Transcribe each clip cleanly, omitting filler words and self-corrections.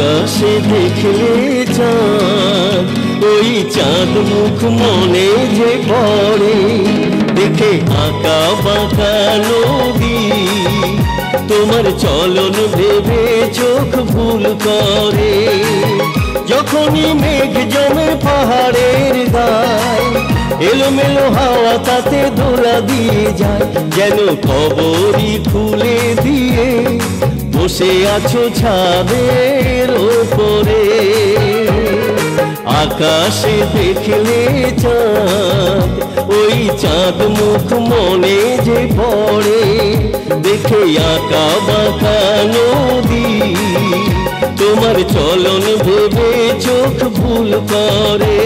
আকাশে দেখলে চাঁদ, ওই চাঁদ মুখ মনে যে পড়ে, দেখে আঁকা বাঁকা নদী, তোমার চলন ভেবে চোখ ভুল করে। যখনই মেঘ জমে পাহাড়ের গায়, এলোমেলো হাওয়া তাতে দোলা দিয়ে যায়, যেন কবরই খুলে দিয়ে বসে আছো ছাদের ওপরে। আকাশে দেখলে চাঁদ, ওই চাঁদ মুখ মনে যে পড়ে, দেখে আঁকা বাঁকা নদী, তোমার চলন ভেবে চোখ ভুল করে।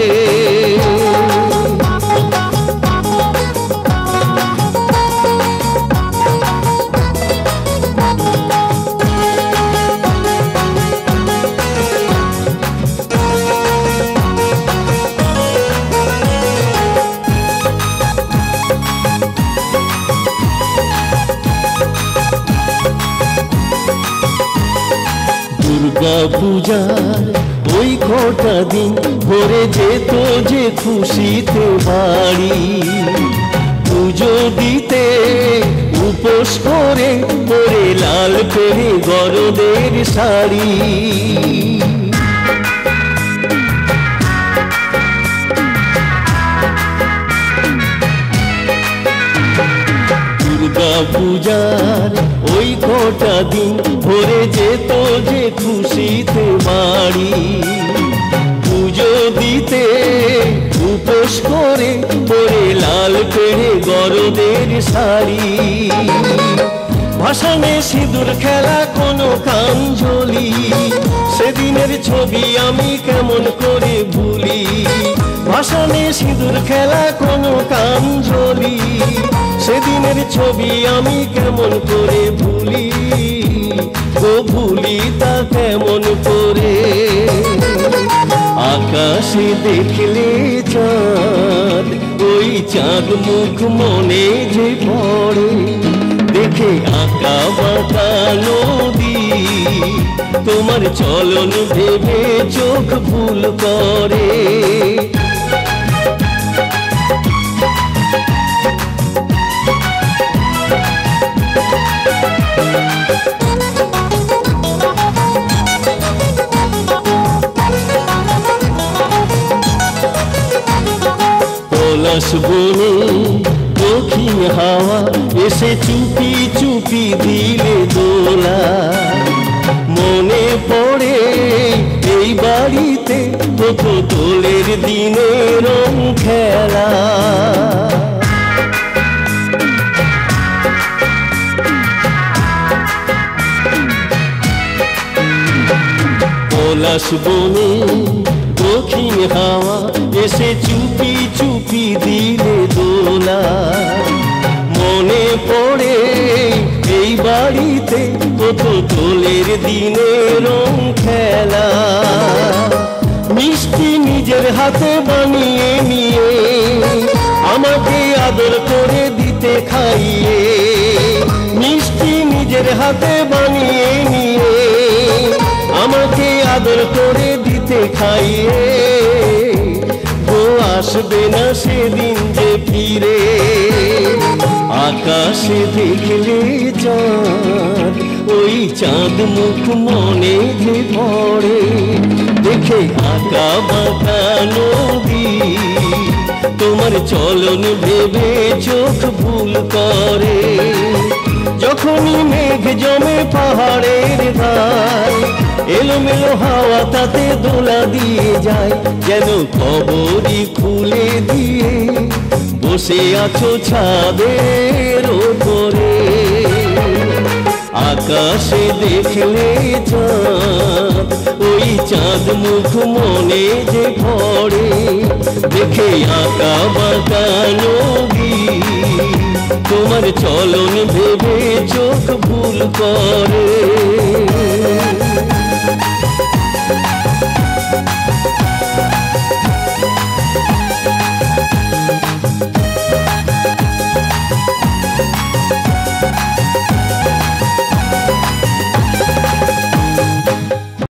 দুর্গা পূজার ওই কটা দিন ভরে যেত যে খুশিতে বাড়ি, পুজো দিতে উপোস করে পরে লাল করে গরদের শাড়ি। দুর্গা পূজার ওই কটা দিন ভরে যেত যে খুশিতে বাড়ি, পুজো দিতে উপোস করে পরে লাল করে গরদের শাড়ি। ভাসানে সিঁদুর খেলা কোনো কাঞ্জলি, সেদিনের ছবি আমি কেমন করে ভুলি। ভাসানে সিঁদুর খেলা কোনো কাঞ্জলি, সেদিনের ছবি আমি কেমন করে ভুলি, ও ভুলি তা কেমন করে। আকাশে দেখলে চাঁদ, ওই চাঁদ মুখ মনে যে পড়ে, দেখে আঁকা বাঁকা নদী, তোমার চলন ভেবে চোখ ভুল করে। পলাশ বনে দক্ষিণ হাওয়া এসে চুপি চুপি দিলে দোলা, মনে পড়ে এই বাড়িতে কত দোলের দিনে রং খেলা। পলাশ বনে দক্ষিণ হাওয়া এসে চুপি চুপি দিলে দোলা, মনে পড়ে এই বাড়িতে কত দোলের দিনে রং খেলা। মিষ্টি নিজের হাতে বানিয়ে নিয়ে আমাকে আদর করে দিতে খাইয়ে, মিষ্টি নিজের হাতে বানিয়ে নিয়ে আমাকে আদর করে দিতে খাইয়ে, ও আসবে না সেদিন যে ফিরে। আকাশে দেখলে চাঁদ, ওই চাঁদ মুখ মনে যে পড়ে, দেখে আঁকা বাঁকা নদী, তোমার চলন ভেবে চোখ ভুল করে। যখনই মেঘ জমে পাহাড়ের গায়, এলোমেলো হাওয়া তাতে দোলা দিয়ে যায়, যেন কবরই খুলে দিয়ে বসে আছো ছাদের ওপরে। আকাশে দেখলে চাঁদ, ওই চাঁদ মুখ মনে যে পড়ে, দেখে আঁকা বাঁকা নদী, তোমার চলন ভেবে চোখ ভুল করে।